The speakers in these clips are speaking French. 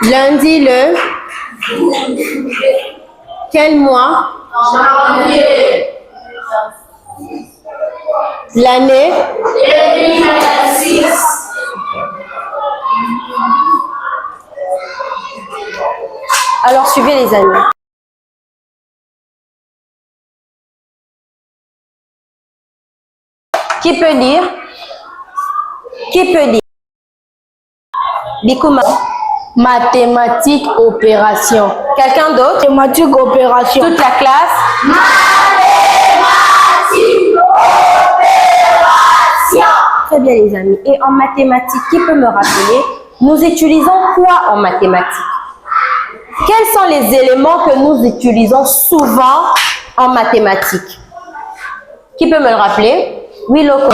Lundi le quel mois? Janvier. L'année? 2026. Alors suivez les amis. Qui peut lire? Qui peut lire? Bikouma. Mathématiques, opération. Quelqu'un d'autre? Mathématiques, opération. Toute la classe? Mathématiques, opération. Très bien les amis. Et en mathématiques, qui peut me rappeler? Nous utilisons quoi en mathématiques? Quels sont les éléments que nous utilisons souvent en mathématiques? Qui peut me le rappeler? Oui, Loco.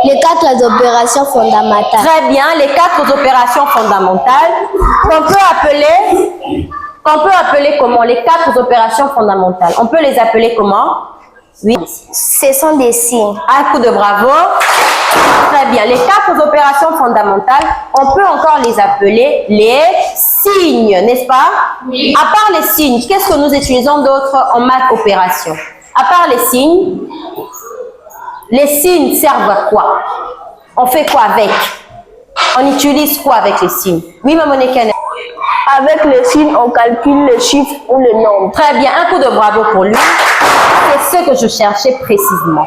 Les 4 opérations fondamentales. Très bien, les 4 opérations fondamentales qu'on peut appeler comment? Les 4 opérations fondamentales. On peut les appeler comment? Oui. Ce sont des signes. Un coup de bravo. Très bien. Les 4 opérations fondamentales, on peut encore les appeler les signes, n'est-ce pas? Oui. À part les signes, qu'est-ce que nous utilisons d'autre en maths opération? À part les signes servent à quoi? On fait quoi avec? On utilise quoi avec les signes? Oui, maman Nekene. Avec les signes, on calcule les chiffres ou les nombres. Très bien, un coup de bravo pour lui. C'est ce que je cherchais précisément.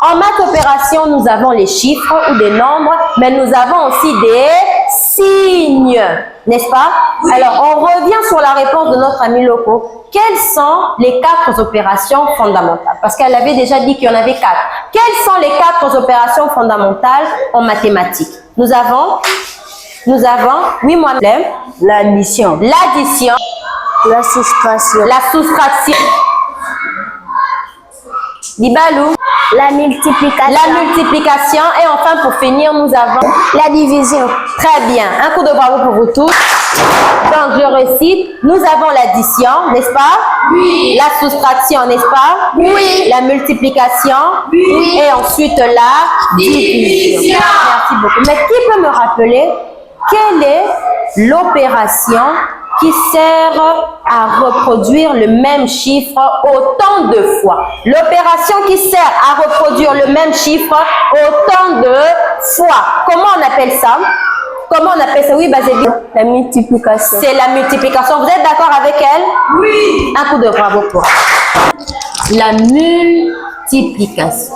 En maths opération, nous avons les chiffres ou des nombres, mais nous avons aussi des signes, n'est-ce pas? Alors, on revient sur la réponse de notre ami Loco. Quelles sont les 4 opérations fondamentales? Parce qu'elle avait déjà dit qu'il y en avait 4. Quelles sont les 4 opérations fondamentales en mathématiques? Nous avons, oui moi-même, L'addition. l'addition, La soustraction. la soustraction, Dibalou, La multiplication. la multiplication et enfin pour finir nous avons La division. très bien, un coup de bravo pour vous tous. Donc je récite, nous avons l'addition, n'est-ce pas? Oui. La soustraction, n'est-ce pas? Oui. La multiplication, Oui. et ensuite la division. Merci beaucoup. Mais qui peut me rappeler quelle est l'opération qui sert à reproduire le même chiffre autant de fois? L'opération qui sert à reproduire le même chiffre autant de fois. Comment on appelle ça? Comment on appelle ça? Oui, Bazébi. La multiplication. C'est la multiplication. Vous êtes d'accord avec elle? Oui. Un coup de bravo pour elle. La multiplication.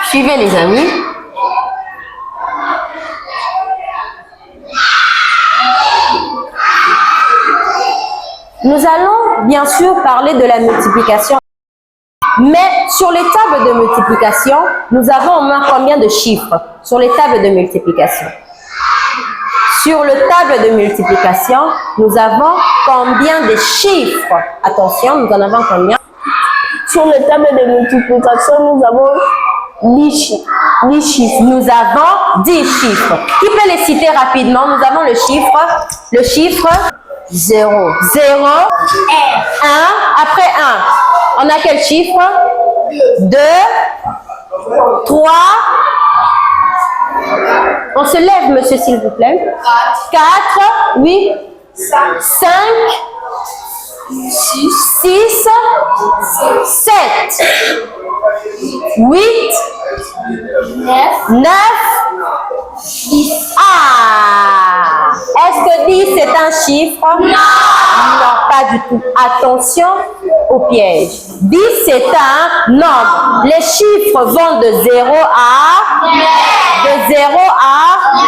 Suivez les amis. Nous allons bien sûr parler de la multiplication. Mais sur les tables de multiplication, nous avons au moins combien de chiffres sur les tables de multiplication? Sur le table de multiplication, nous avons combien de chiffres? Attention, nous en avons combien? Sur le table de multiplication, nous avons 10 chiffres. Nous avons 10 chiffres. Qui peut les citer rapidement? Nous avons le chiffre 0. 0, 1, après 1. On a quel chiffre? 2, 3. On se lève, monsieur, s'il vous plaît. 4, oui. 5, 6, 7, 8, 9. Ah! Est-ce que 10 c'est un chiffre? Non! Non, pas du tout. Attention au piège. 10 c'est un nombre. Les chiffres vont de 0 à 9. De 0 à 9.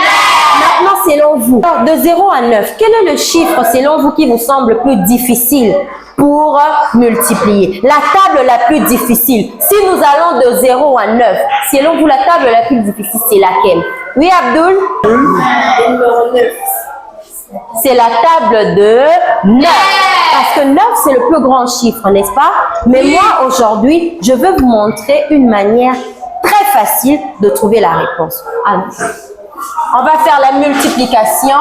Maintenant, selon vous, de 0 à 9, quel est le chiffre selon vous qui vous semble le plus difficile pour multiplier? La table la plus difficile. Si nous allons de 0 à 9, selon vous, la table la plus difficile, c'est laquelle? Oui, Abdul? Numéro 9. C'est la table de 9. Parce que 9, c'est le plus grand chiffre, n'est-ce pas? Mais moi, aujourd'hui, je veux vous montrer une manière très facile de trouver la réponse. Alors, on va faire la multiplication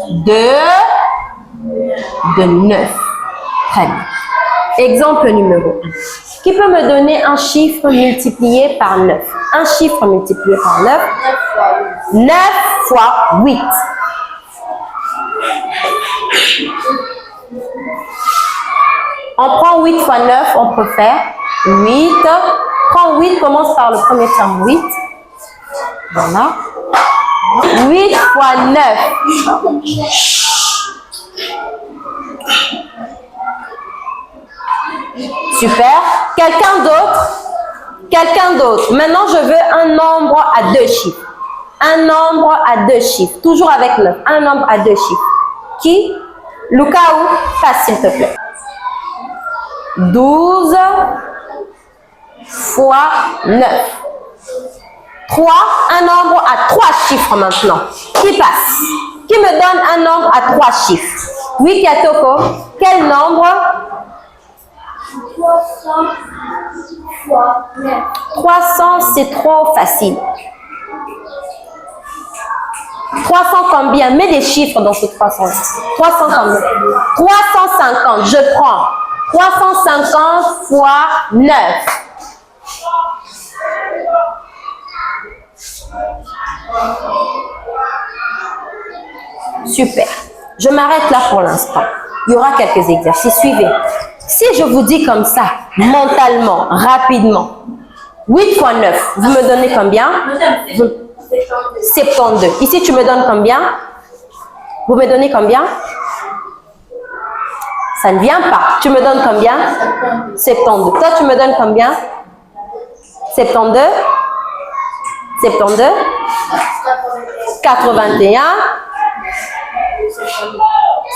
de 9. Très bien. Exemple numéro 1. Qui peut me donner un chiffre multiplié par 9? Un chiffre multiplié par 9. 9 fois 8. On prend 8 fois 9, on peut faire 8. Prends 8, commence par le premier terme 8. Voilà. 8 fois 9. Super. Quelqu'un d'autre? Quelqu'un d'autre. Maintenant, je veux un nombre à 2 chiffres. Un nombre à 2 chiffres. Toujours avec 9. Un nombre à 2 chiffres. Qui? Lukaou, passe s'il te plaît. 12 fois 9. 3, un nombre à 3 chiffres maintenant. Qui passe? Qui me donne un nombre à 3 chiffres? Oui, Kiatoko. Quel nombre? 300 fois 9. 300, c'est trop facile. 300 combien? Mets des chiffres dans ce 300. 300 combien? 350. Je prends 350 fois 9. Super. Je m'arrête là pour l'instant. Il y aura quelques exercices. Suivez. Si je vous dis comme ça, mentalement, rapidement, 8 fois 9, vous me donnez combien? 72. Ici, tu me donnes combien? Vous me donnez combien? Ça ne vient pas. Tu me donnes combien? 72. Toi, tu me donnes combien? 72. 72. 81.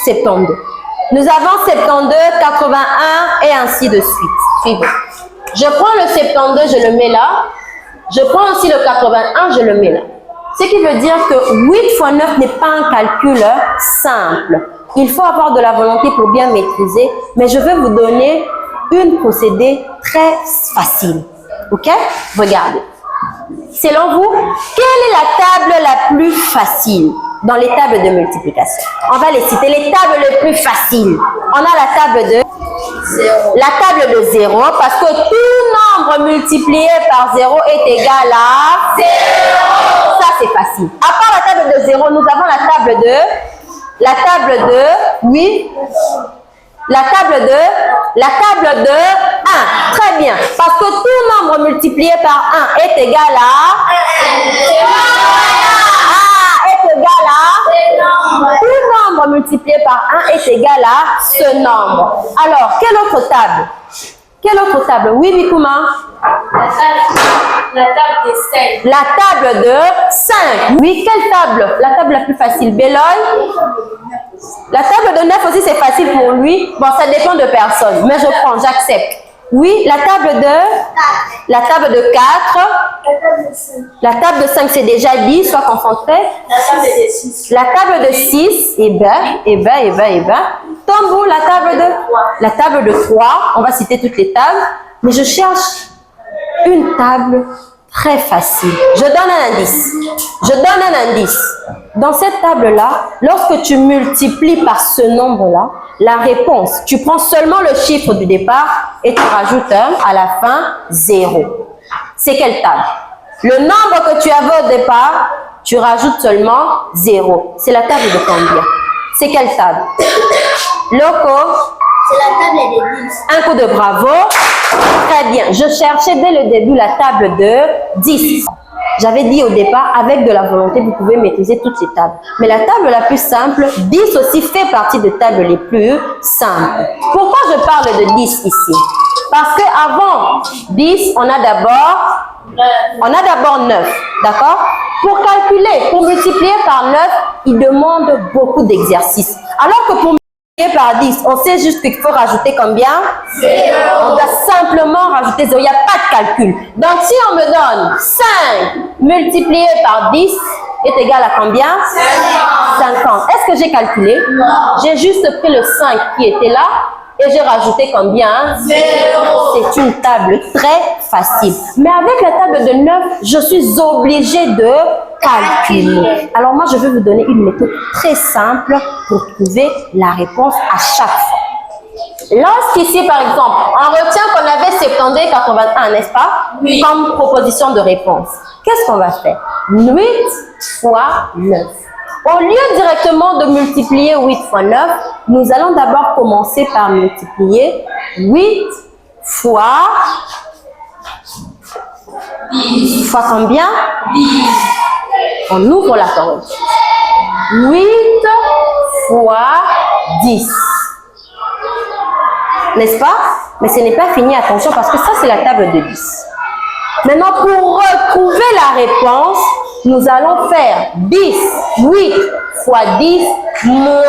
72. Nous avons 72, 81 et ainsi de suite. Suivez. Je prends le 72, je le mets là. Je prends aussi le 81, je le mets là. Ce qui veut dire que 8 fois 9 n'est pas un calcul simple. Il faut avoir de la volonté pour bien maîtriser, mais je vais vous donner une procédé très facile. Ok? Regardez. Selon vous, quelle est la table la plus facile dans les tables de multiplication? On va les citer, les tables les plus faciles. On a la table de 0. La table de 0, parce que tout nombre multiplié par 0 est égal à 0. Ça, c'est facile. À part la table de 0, nous avons la table de... La table de... Oui. La table de 1. Très bien. Parce que tout nombre multiplié par 1 est égal à... est égal à... Tout nombre multiplié par 1 est égal à ce nombre. Alors, quelle autre table? Quelle autre table? Oui, Bikouma? La table de 5. La table de 5. Oui, quelle table? La table la plus facile. Béloy? La table de 9 aussi, c'est facile pour lui. Bon, ça dépend de personne. Mais je prends, j'accepte. Oui, la table de... La table de 4. La table de 5. La table de 5, c'est déjà dit. Sois concentré. La table de 6. La table de 6. Eh ben. Tombo, la table de... La table de 3. On va citer toutes les tables. Mais je cherche une table très facile. Je donne un indice. Je donne un indice. Dans cette table-là, lorsque tu multiplies par ce nombre-là, la réponse, tu prends seulement le chiffre du départ et tu rajoutes à la fin 0. C'est quelle table? Le nombre que tu avais au départ, tu rajoutes seulement 0. C'est la table de combien? C'est quelle table? Loco? C'est la table des 10. Un coup de bravo. Très bien. Je cherchais dès le début la table de 10. J'avais dit au départ, avec de la volonté, vous pouvez maîtriser toutes ces tables. Mais la table la plus simple, 10 aussi fait partie des tables les plus simples. Pourquoi je parle de 10 ici? Parce qu'avant 10, on a d'abord 9. D'accord? Pour calculer, pour multiplier par 9, il demande beaucoup d'exercices. Alors que pour multiplier par 10, on sait juste qu'il faut rajouter combien? 0. On doit simplement rajouter 0. Il n'y a pas de calcul. Donc, si on me donne 5 multiplié par 10 est égal à combien? 50. Est-ce que j'ai calculé? Non. J'ai juste pris le 5 qui était là et j'ai rajouté combien? 0. C'est une table très facile. Mais avec la table de 9, je suis obligée de calculer. Alors moi, je vais vous donner une méthode très simple pour trouver la réponse à chaque fois. Lorsqu'ici, par exemple, on retient qu'on avait 72 et 81, n'est-ce pas? Oui. Comme proposition de réponse. Qu'est-ce qu'on va faire? 8 fois 9. Au lieu directement de multiplier 8 fois 9, nous allons d'abord commencer par multiplier 8 fois 10. fois combien? 10. On ouvre la parenthèse. 8 fois 10. N'est-ce pas? Mais ce n'est pas fini, attention, parce que ça, c'est la table de 10. Maintenant, pour retrouver la réponse, nous allons faire 10, 8 fois 10 moins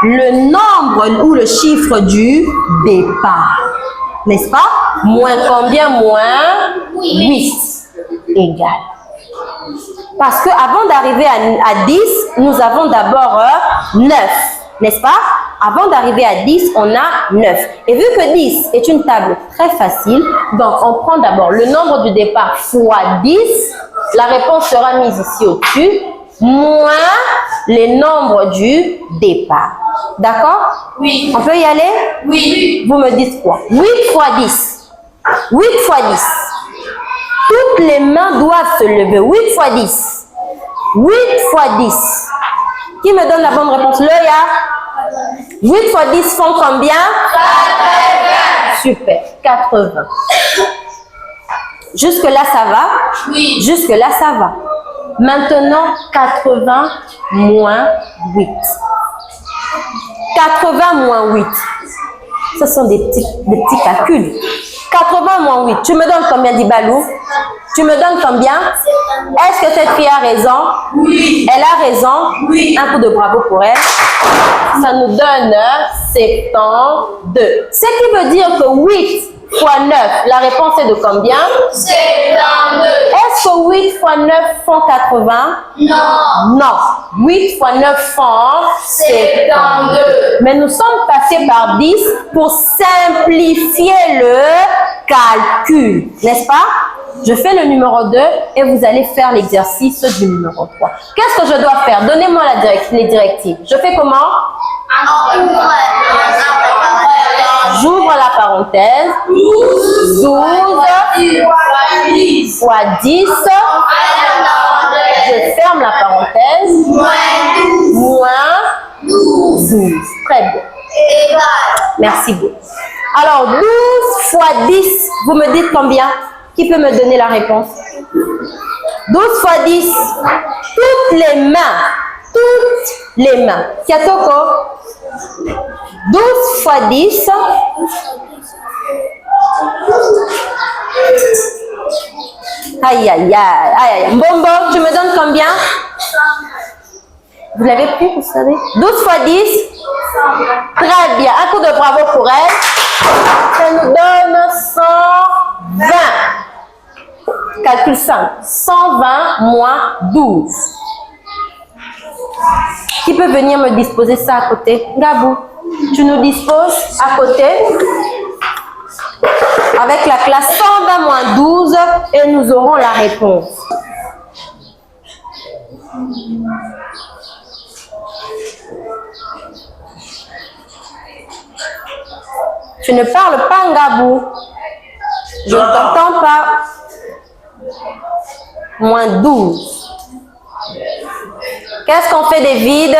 le nombre ou le chiffre du départ. N'est-ce pas? Moins combien? Moins 8 égale. Parce qu'avant d'arriver à 10, nous avons d'abord 9. N'est-ce pas? Avant d'arriver à 10, on a 9. Et vu que 10 est une table très facile, donc on prend d'abord le nombre du départ fois 10. La réponse sera mise ici au-dessus, moins les nombres du départ. D'accord? Oui. On peut y aller? Oui. Vous me dites quoi? 8 fois 10. 8 fois 10. Toutes les mains doivent se lever. 8 fois 10. 8 fois 10. Qui me donne la bonne réponse? Loya. 8 fois 10 font combien? 80. Super. 80. Jusque-là, ça va? Oui. Jusque-là, ça va. Maintenant, 80 moins 8. 80 moins 8. Ce sont des petits calculs. 80 moins 8. Tu me donnes combien, Dibalou? Tu me donnes combien? Est-ce que cette fille a raison? Oui. Elle a raison? Oui. Un coup de bravo pour elle. Ça nous donne 72. Ce qui veut dire que 8 fois 9, la réponse est de combien? 72. Est-ce que 8 fois 9 font 80? Non. Non. 8 fois 9 font 72. Mais nous sommes passés par 10 pour simplifier le calcul. N'est-ce pas? Je fais le numéro 2 et vous allez faire l'exercice du numéro 3. Qu'est-ce que je dois faire? Donnez-moi les directives. Je fais comment? J'ouvre la parenthèse. 12 fois 10. Je ferme la parenthèse. Moins 12. Très bien. Merci beaucoup. Alors, 12 fois 10, vous me dites combien? Qui peut me donner la réponse? 12 fois 10. Toutes les mains. Toutes les mains. Kiatoko. 12 fois 10. Aïe, aïe, aïe, aïe. Mbombo, tu me donnes combien? Vous l'avez pris, vous savez? 12 fois 10. Très bien. Un coup de bravo pour elle. Ça nous donne 120. Calcul simple. 120 moins 12. Qui peut venir me disposer ça à côté? Gabou, tu nous disposes à côté avec la classe 120 moins 12 et nous aurons la réponse. Tu ne parles pas, Ngabou. Je ne t'entends pas. Moins 12. Qu'est-ce qu'on fait des vides?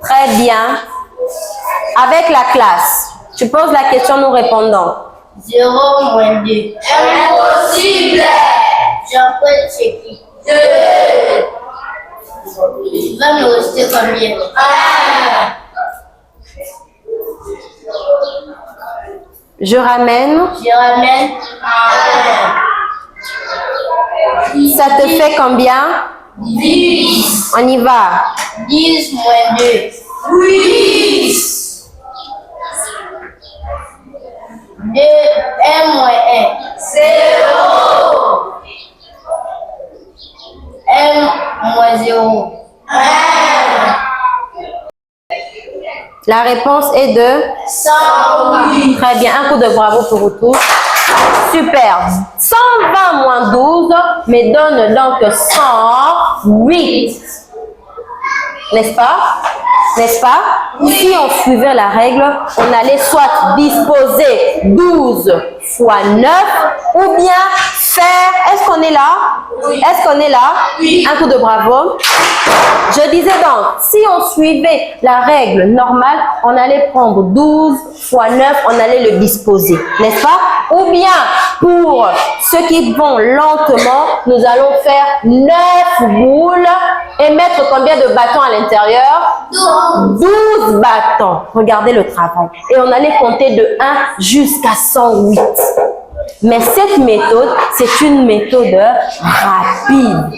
Très bien. Avec la classe, tu poses la question, nous répondons. 0 moins 2. Impossible. Jean-Paul Tchéki. 2. Il va me rester combien? 1. Je ramène. 1. Ça te fait combien? 10. On y va. 10 moins 2. 8. 2. 1 moins 1. 0. 1 moins 0. 1. La réponse est de 108. Très bien. Un coup de bravo pour vous tous. Super. 120 moins 12 me donne donc 108. N'est-ce pas? n'est-ce pas? Si on suivait la règle, on allait soit disposer 12 fois 9 ou bien faire... Est-ce qu'on est là? Est-ce qu'on est là? Un coup de bravo. Je disais donc, si on suivait la règle normale, on allait prendre 12 fois 9, on allait le disposer, n'est-ce pas? Ou bien, pour ceux qui vont lentement, nous allons faire 9 boules et mettre combien de bâtons à l'intérieur? 12 bâtons. Regardez le travail. Et on allait compter de 1 jusqu'à 108. Mais cette méthode, c'est une méthode rapide.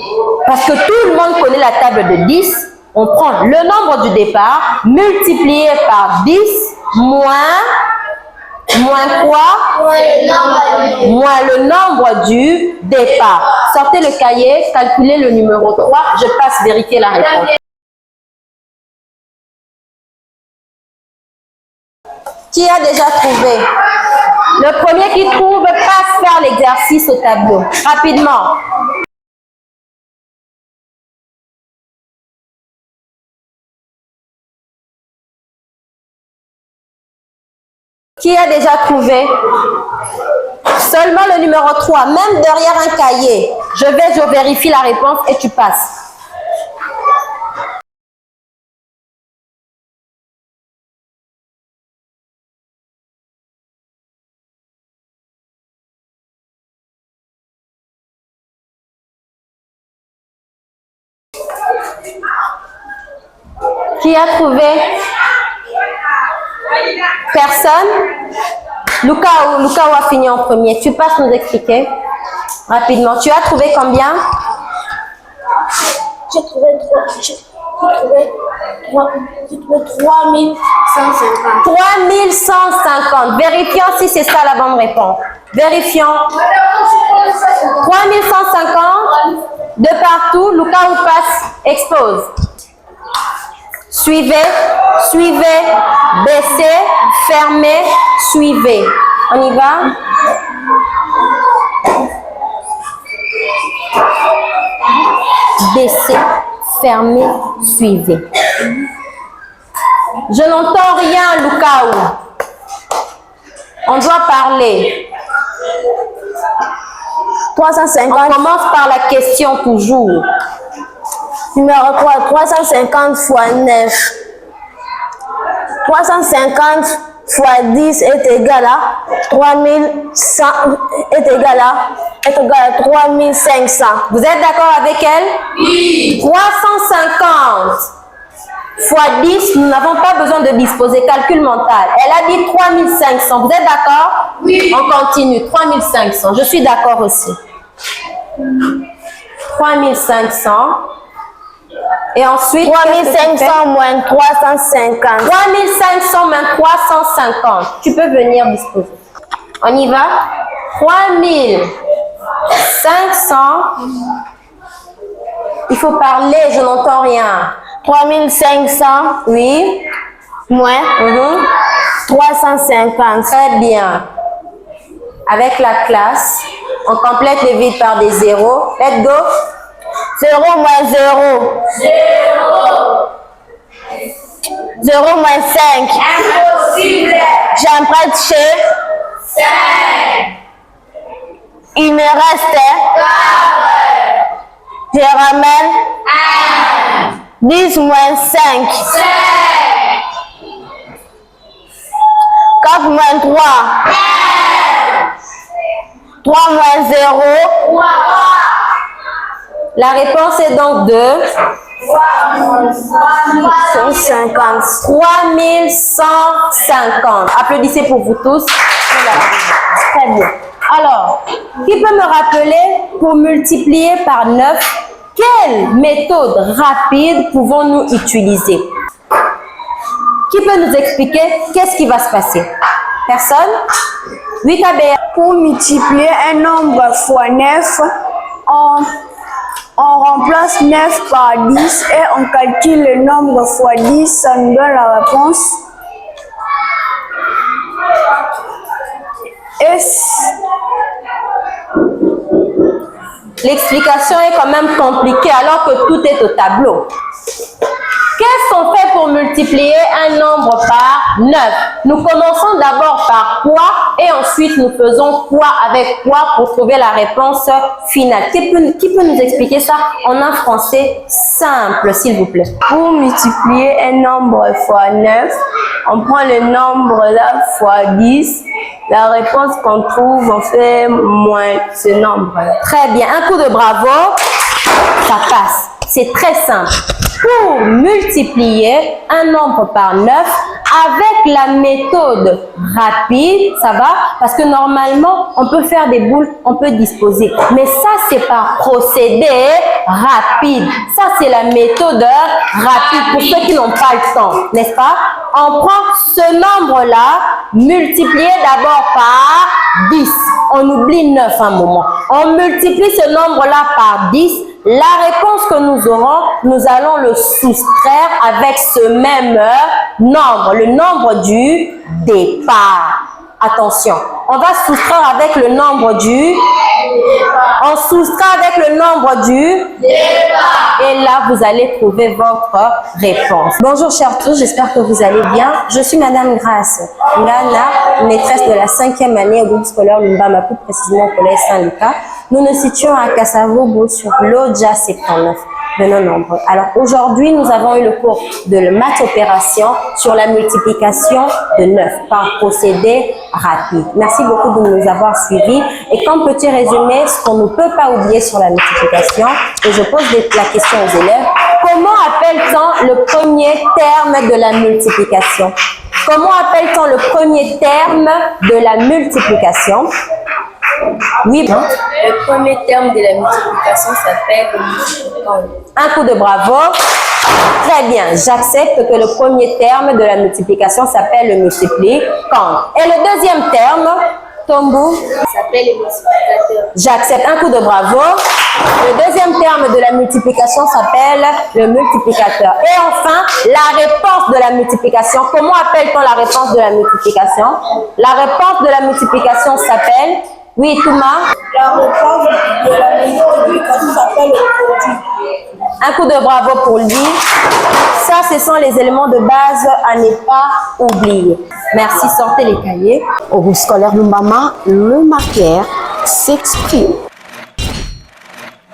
Parce que tout le monde connaît la table de 10. On prend le nombre du départ multiplié par 10 moins quoi? Moins le nombre du départ. Sortez le cahier, calculez le numéro 3. Je passe vérifier la réponse. Qui a déjà trouvé? Le premier qui trouve passe faire l'exercice au tableau. Rapidement. Qui a déjà trouvé? Seulement le numéro 3, même derrière un cahier. Je vérifie la réponse et tu passes. Qui a trouvé? Personne? Lucas a fini en premier. Tu passes nous expliquer rapidement. Tu as trouvé combien? J'ai trouvé 3150. 3150. Vérifions si c'est ça la bonne réponse. Vérifions. 3150. De partout. Lucas ou passe? Expose. Suivez, baissez, fermez, suivez. On y va? Baissez, fermez, suivez. Je n'entends rien, Lucas. On doit parler. 350. On commence par la question toujours. Numéro 3, 350 fois 9. 350 fois 10 est égal à 3100 est égal à 3500. Vous êtes d'accord avec elle? Oui. 350 fois 10, nous n'avons pas besoin de disposer. Calcul mental. Elle a dit 3500. Vous êtes d'accord? Oui. On continue. 3500. Je suis d'accord aussi. 3500. Et ensuite, 3500 moins 350. 3500 moins 350. Tu peux venir disposer. On y va? 3500. Il faut parler, je n'entends rien. 3500, Oui. moins 350. Très bien. Avec la classe, on complète les vides par des zéros. Let's go. 0 moins 0. 0 moins 5. Impossible. J'emprunte chez. 5. Il me reste. 4. Je ramène. 1. 10 moins 5. 5. 4 moins 3. 3 moins 0. 3. La réponse est donc de 150. 3150. Applaudissez pour vous tous. Très bien. Alors, qui peut me rappeler, pour multiplier par 9, quelle méthode rapide pouvons-nous utiliser? Qui peut nous expliquer qu'est-ce qui va se passer? Personne? Oui, Kabé. Pour multiplier un nombre fois 9, on remplace 9 par 10 et on calcule le nombre fois 10, ça nous donne la réponse. L'explication est quand même compliquée alors que tout est au tableau. Qu'est-ce qu'on fait pour multiplier un nombre par 9? Nous commençons d'abord par quoi et ensuite nous faisons quoi avec quoi pour trouver la réponse finale. Qui peut nous expliquer ça en un français simple, s'il vous plaît? Pour multiplier un nombre fois 9, on prend le nombre là fois 10. La réponse qu'on trouve, on fait moins ce nombre. Très bien. Un coup de bravo. Ça passe. C'est très simple. Pour multiplier un nombre par 9 avec la méthode rapide, ça va? Parce que normalement, on peut faire des boules, on peut disposer. Mais ça, c'est par procédé rapide. Ça, c'est la méthode rapide pour ceux qui n'ont pas le temps, n'est-ce pas? On prend ce nombre-là, multiplié d'abord par 10. On oublie 9 un moment. On multiplie ce nombre-là par 10. La réponse que nous aurons, nous allons le soustraire avec ce même nombre, le nombre du départ. Attention, on va soustraire avec le nombre du... On soustrait avec le nombre du... Et là, vous allez trouver votre réponse. Bonjour chers tous, j'espère que vous allez bien. Je suis Madame Grace Ngana, maîtresse de la 5e année au groupe scolaire Lumbama, plus précisément au collège Saint-Lucas. Nous nous situons à Kassavogo sur l'Oja 79 de nos nombres. Alors aujourd'hui, nous avons eu le cours de maths opération sur la multiplication de 9 par procédé rapide. Merci beaucoup de nous avoir suivis. Et comme petit résumé, ce qu'on ne peut pas oublier sur la multiplication, et je pose la question aux élèves, comment appelle-t-on le premier terme de la multiplication? Comment appelle-t-on le premier terme de la multiplication? Oui, bon. Le premier terme de la multiplication s'appelle le multiplicand. Un coup de bravo. Très bien, j'accepte que le premier terme de la multiplication s'appelle le multiplicand. Et le deuxième terme, Tombo, s'appelle le multiplicateur. j'accepte. Un coup de bravo. Le deuxième terme de la multiplication s'appelle le multiplicateur. Et enfin, la réponse de la multiplication. Comment appelle-t-on la réponse de la multiplication? La réponse de la multiplication s'appelle... Oui, Touma. La réponse de la multiplication s'appelle le produit. Un coup de bravo pour lui. Ça, ce sont les éléments de base à ne pas oublier. Merci, sortez les cahiers. Au groupe scolaire Lumbama, le marqueur s'exprime.